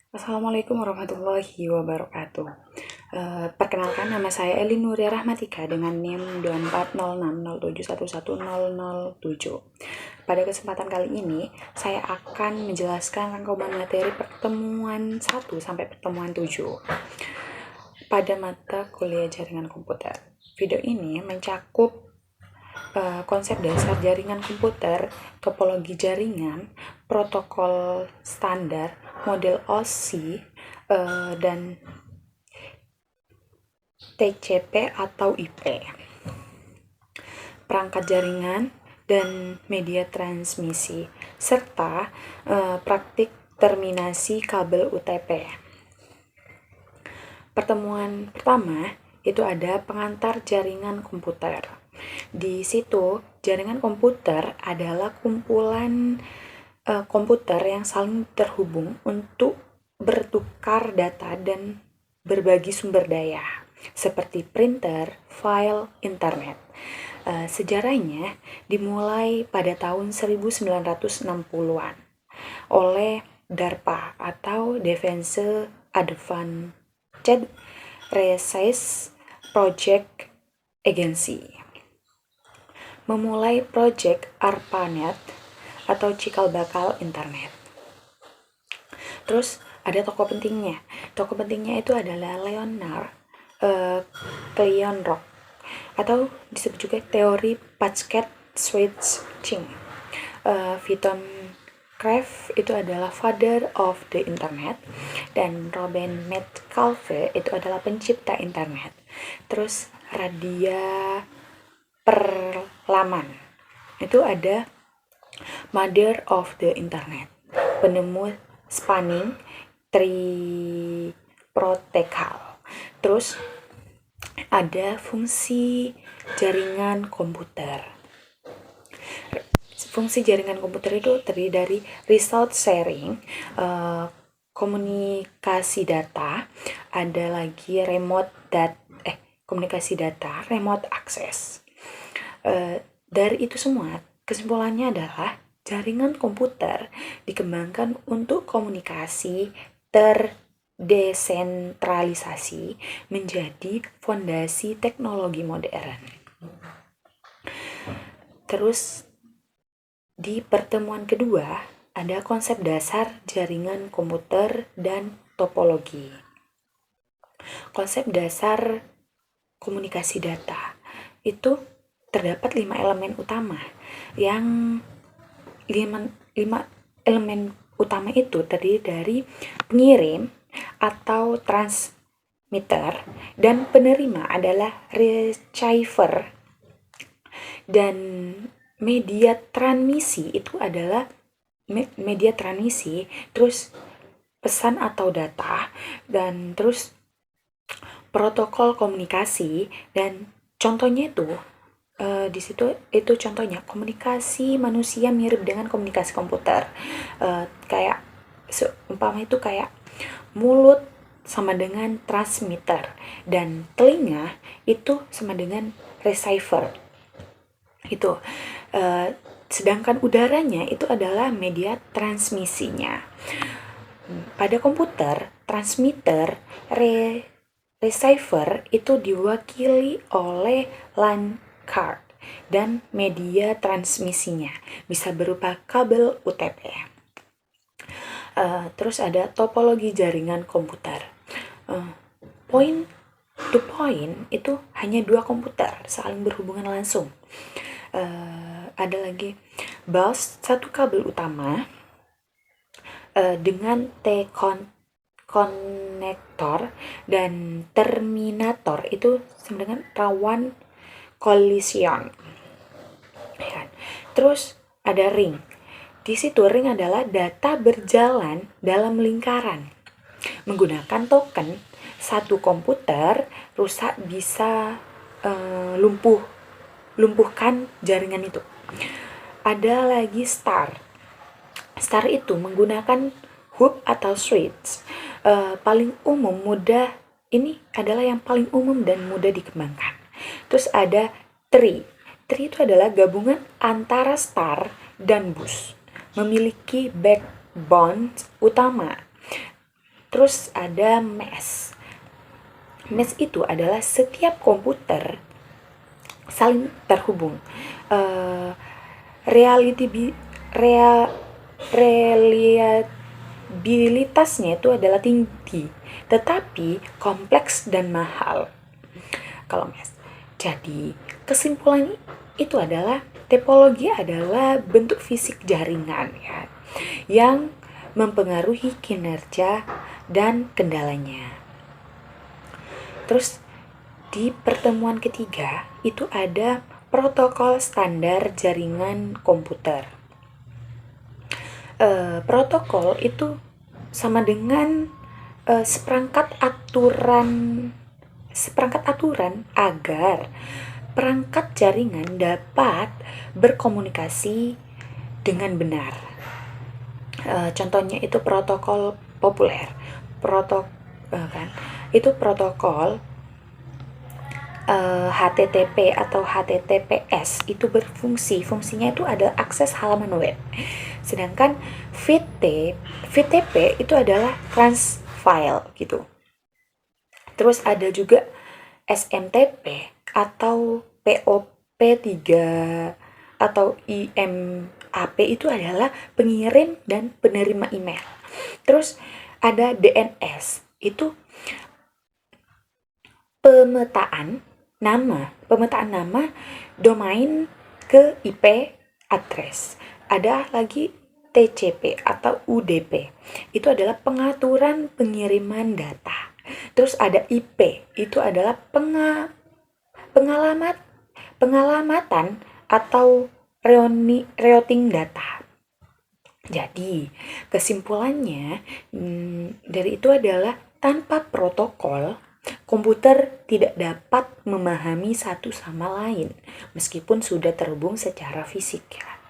Assalamualaikum warahmatullahi wabarakatuh. Perkenalkan, nama saya Elin Nuria Rahmatika dengan NIM 240607110007. Pada kesempatan kali ini, saya akan menjelaskan rangkuman materi pertemuan 1 sampai pertemuan 7 pada mata kuliah jaringan komputer. Video ini mencakup konsep dasar jaringan komputer, topologi jaringan, protokol standar, model OSI, dan TCP atau IP, perangkat jaringan, dan media transmisi, serta praktik terminasi kabel UTP. Pertemuan pertama itu ada pengantar jaringan komputer. Di situ, jaringan komputer adalah kumpulan komputer yang saling terhubung untuk bertukar data dan berbagi sumber daya, seperti printer, file, internet. Sejarahnya dimulai pada tahun 1960-an oleh DARPA atau Defense Advanced Research Project Agency. Memulai Project ARPANET atau cikal bakal internet. Terus ada tokoh pentingnya. Tokoh pentingnya itu adalah Leonard Kleinrock atau disebut juga teori packet switching. Vinton Cerf itu adalah father of the internet, dan Robin Metcalfe itu adalah pencipta internet. Terus Radia Perlaman itu ada mother of the internet, penemu spanning tree protocol. Terus ada fungsi jaringan komputer. Fungsi jaringan komputer itu terdiri dari result sharing, komunikasi data, ada lagi komunikasi data, remote access. Dari itu semua, kesimpulannya adalah jaringan komputer dikembangkan untuk komunikasi terdesentralisasi menjadi fondasi teknologi modern. Terus di pertemuan kedua ada konsep dasar jaringan komputer dan topologi. Konsep dasar komunikasi data itu terdapat 5 elemen utama. Yang 5 elemen utama itu terdiri dari pengirim atau transmitter, dan penerima adalah receiver, dan media transmisi itu adalah media transmisi, terus pesan atau data, dan terus protokol komunikasi. Dan contohnya itu di situ itu contohnya komunikasi manusia mirip dengan komunikasi komputer. Kayak umpama itu kayak mulut sama dengan transmitter, dan telinga itu sama dengan receiver. Itu sedangkan udaranya itu adalah media transmisinya. Pada komputer, transmitter, receiver itu diwakili oleh LAN card, dan media transmisinya bisa berupa kabel UTP. Terus ada topologi jaringan komputer. Point to point itu hanya 2 komputer saling berhubungan langsung. Ada lagi bus, 1 kabel utama dengan konektor, dan terminator itu sama dengan rawan collision. Terus ada ring. Di situ ring adalah data berjalan dalam lingkaran. Menggunakan token, satu komputer rusak bisa lumpuhkan jaringan itu. Ada lagi star. Star itu menggunakan hub atau switch. Paling umum ini adalah yang paling umum dan mudah dikembangkan. Terus ada tree. Tree itu adalah gabungan antara star dan bus, memiliki backbone utama. Terus ada mesh. Mesh itu adalah setiap komputer saling terhubung. Uh, reality bi- rea, reliabilitasnya itu adalah tinggi, tetapi kompleks dan mahal. Kalau mesh. Jadi, kesimpulan itu adalah topologi adalah bentuk fisik jaringan ya, yang mempengaruhi kinerja dan kendalanya. Terus di pertemuan ketiga itu ada protokol standar jaringan komputer. Protokol itu sama dengan seperangkat aturan agar perangkat jaringan dapat berkomunikasi dengan benar. Contohnya itu protokol populer, kan? Itu protokol HTTP atau HTTPS itu fungsinya itu adalah akses halaman web. Sedangkan VTP itu adalah trans file gitu. Terus ada juga SMTP atau POP3 atau IMAP itu adalah pengirim dan penerima email. Terus ada DNS, itu pemetaan nama domain ke IP address. Ada lagi TCP atau UDP. Itu adalah pengaturan pengiriman data. Terus ada IP, itu adalah pengalamatan atau routing data. Jadi, kesimpulannya dari itu adalah tanpa protokol, komputer tidak dapat memahami satu sama lain meskipun sudah terhubung secara fisik ya.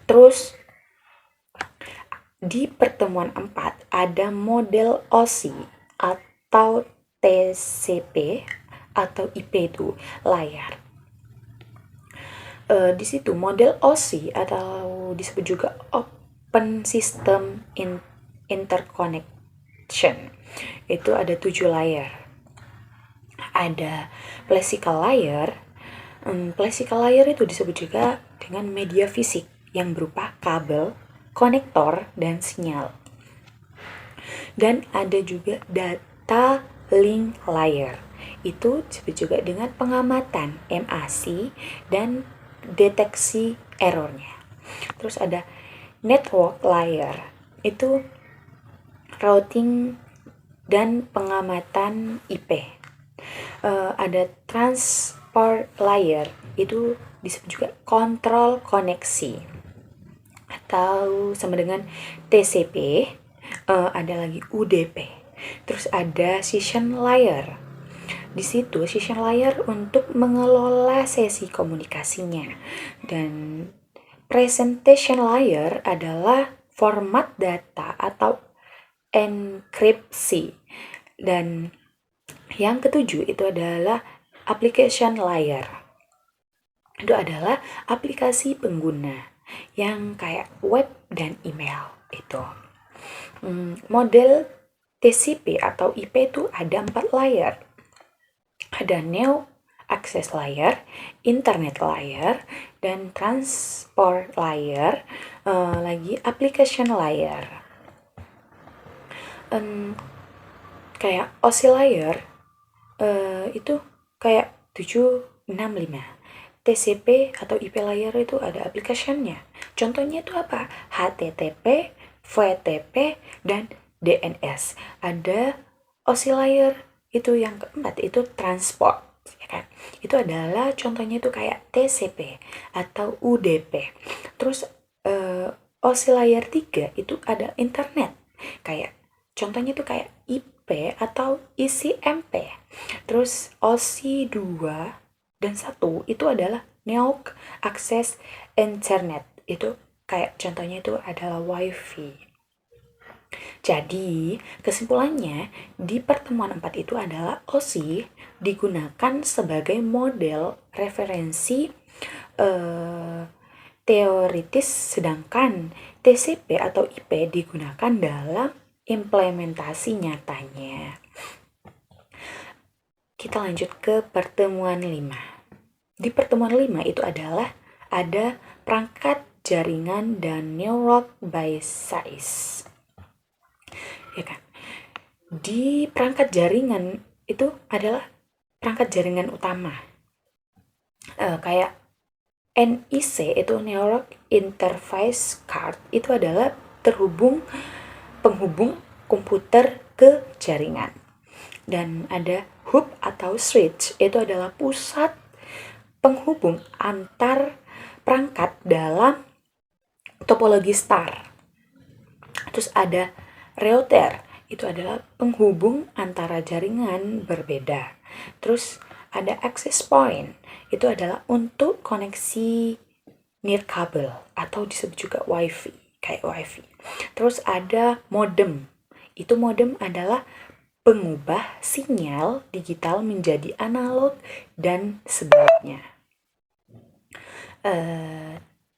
Terus di pertemuan 4 ada model OSI atau TCP atau IP itu layar. Di situ model OSI atau disebut juga Open System Interconnection itu ada 7 layer. Ada classical layer. Classical layer itu disebut juga dengan media fisik yang berupa kabel, konektor, dan sinyal. Dan ada juga data link layer. Itu disebut juga dengan pengamatan MAC dan deteksi errornya. Terus ada network layer. Itu routing dan pengamatan IP. Ada transport layer. Itu disebut juga kontrol koneksi atau sama dengan TCP. Ada lagi UDP. Terus ada session layer. Di situ session layer untuk mengelola sesi komunikasinya. Dan presentation layer adalah format data atau enkripsi. Dan yang ketujuh itu adalah application layer. Itu adalah aplikasi pengguna yang kayak web dan email itu. Model TCP atau IP itu ada 4 layer. Ada Neo Access Layer, Internet Layer, dan Transport Layer, lagi Application Layer. Kayak OSI Layer itu kayak 765. TCP atau IP layer itu ada application-nya. Contohnya itu apa? HTTP, VTP, dan DNS. Ada OSI layer itu yang keempat itu transport, ya kan? Itu adalah contohnya itu kayak TCP atau UDP. Terus OSI layer 3 itu ada internet. Kayak contohnya itu kayak IP atau ICMP. Terus OSI 2 dan 1 itu adalah Neo Access Internet. Itu kayak contohnya itu adalah WiFi. Jadi, kesimpulannya di pertemuan 4 itu adalah OSI digunakan sebagai model referensi teoritis, sedangkan TCP atau IP digunakan dalam implementasi nyatanya. Kita lanjut ke pertemuan 5. Di pertemuan 5 itu adalah ada perangkat jaringan dan network by size. Ya kan? Di perangkat jaringan itu adalah perangkat jaringan utama. Kayak NIC itu Network Interface Card itu adalah penghubung komputer ke jaringan. Dan ada hub atau switch itu adalah pusat penghubung antar perangkat dalam topologi star. Terus ada router, itu adalah penghubung antara jaringan berbeda. Terus ada access point, itu adalah untuk koneksi nirkabel atau disebut juga wifi, kayak wifi. Terus ada modem, itu modem adalah pengubah sinyal digital menjadi analog dan sebaliknya.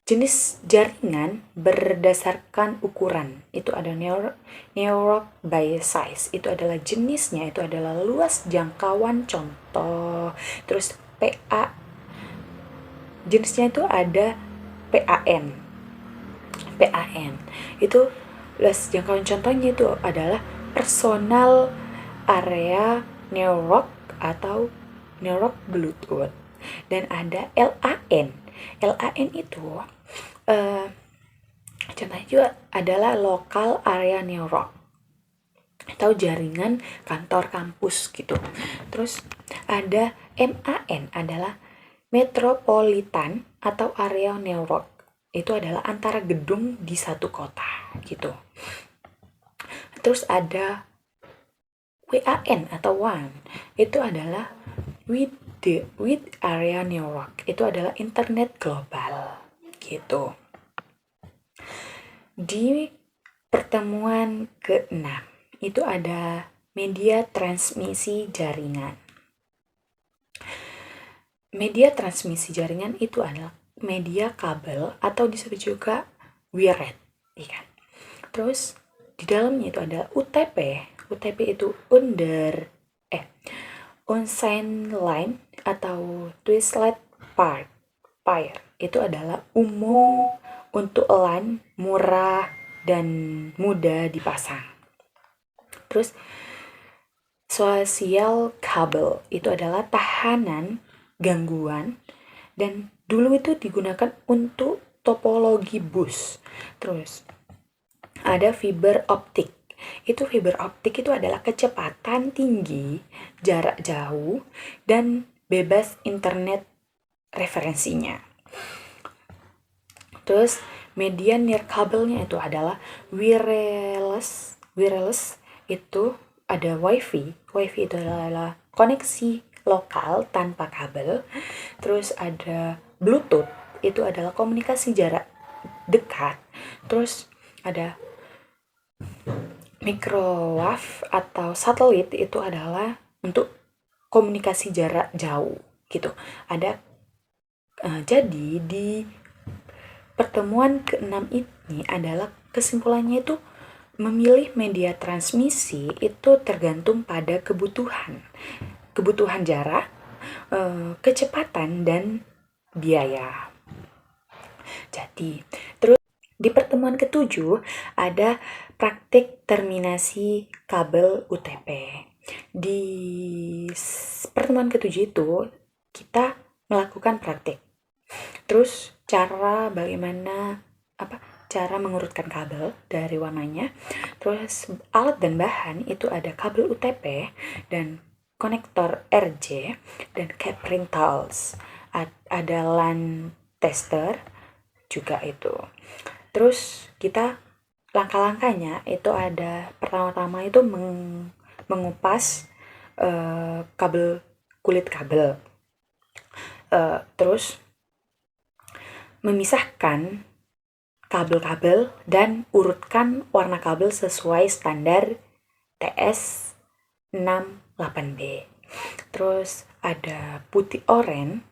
Jenis jaringan berdasarkan ukuran, itu ada network by size, itu adalah jenisnya, itu adalah luas jangkauan contoh. Terus PA, jenisnya itu ada PAN. PAN itu luas jangkauan contohnya itu adalah personal area network atau network Bluetooth. Dan ada LAN. LAN itu contohnya juga adalah local area network atau jaringan kantor kampus gitu. Terus ada MAN adalah metropolitan atau area network. Itu adalah antara gedung di satu kota gitu. Terus ada WAN atau WAN, itu adalah with area network, itu adalah internet global gitu. Di pertemuan ke-6 itu ada media transmisi jaringan. Media transmisi jaringan itu adalah media kabel atau disebut juga wired, kan? Terus di dalamnya itu ada UTP. UTP itu unsigned line atau twisted pair. Itu adalah umum untuk line murah dan mudah dipasang. Terus social kabel itu adalah tahanan gangguan dan dulu itu digunakan untuk topologi bus. Terus ada fiber optik. Itu fiber optik itu adalah kecepatan tinggi, jarak jauh, dan bebas internet referensinya. Terus media nirkabelnya itu adalah wireless. Wireless itu ada wifi. Wifi itu adalah koneksi lokal tanpa kabel. Terus ada Bluetooth, itu adalah komunikasi jarak dekat. Terus ada microwave atau satelit, itu adalah untuk komunikasi jarak jauh gitu. Ada jadi di pertemuan ke-6 ini adalah kesimpulannya itu memilih media transmisi itu tergantung pada kebutuhan jarak, kecepatan, dan biaya. Jadi, terus di pertemuan ke-7 ada praktik terminasi kabel UTP. Di pertemuan ke-7 itu kita melakukan praktik. Terus cara mengurutkan kabel dari warnanya. Terus alat dan bahan itu ada kabel UTP dan konektor RJ dan capring tools. Ada LAN tester juga itu. Terus kita langkah-langkahnya itu ada pertama-tama itu mengupas kulit kabel. Terus memisahkan kabel-kabel dan urutkan warna kabel sesuai standar TS68B. Terus ada putih oranye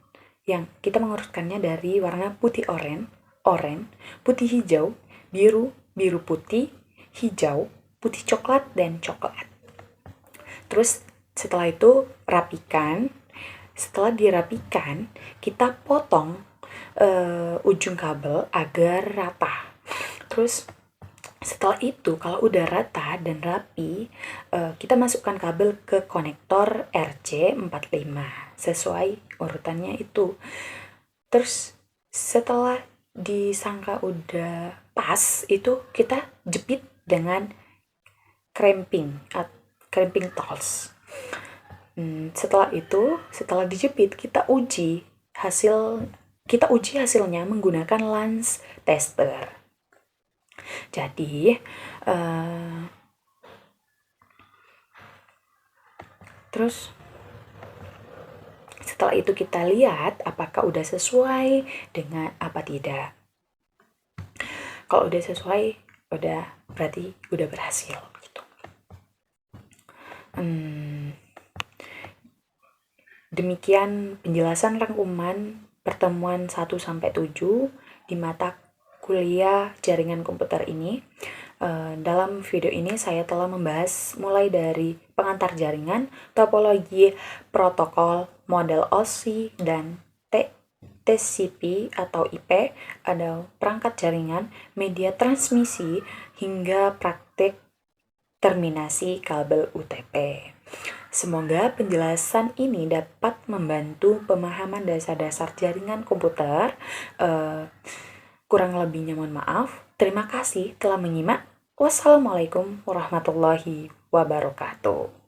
yang kita mengurutkannya dari warna putih oranye, putih hijau, biru putih, hijau, putih coklat, dan coklat. Terus setelah itu rapikan. Setelah dirapikan, kita potong ujung kabel agar rata. Terus setelah itu kalau udah rata dan rapi, kita masukkan kabel ke konektor RJ45 sesuai urutannya itu. Terus setelah disangka udah pas, itu kita jepit dengan cramping tools. Setelah dijepit, kita uji hasilnya menggunakan lens tester. Jadi terus setelah itu kita lihat apakah udah sesuai dengan apa tidak. Kalau udah sesuai, berarti udah berhasil gitu. Demikian penjelasan rangkuman pertemuan 1-7 di mata kuliah jaringan komputer ini. Dalam video ini saya telah membahas mulai dari pengantar jaringan, topologi, protokol, model OSI, dan TCP atau IP, ada perangkat jaringan, media transmisi, hingga praktik terminasi kabel UTP. Semoga penjelasan ini dapat membantu pemahaman dasar-dasar jaringan komputer. Kurang lebihnya mohon maaf. Terima kasih telah menyimak. Wassalamualaikum warahmatullahi wabarakatuh.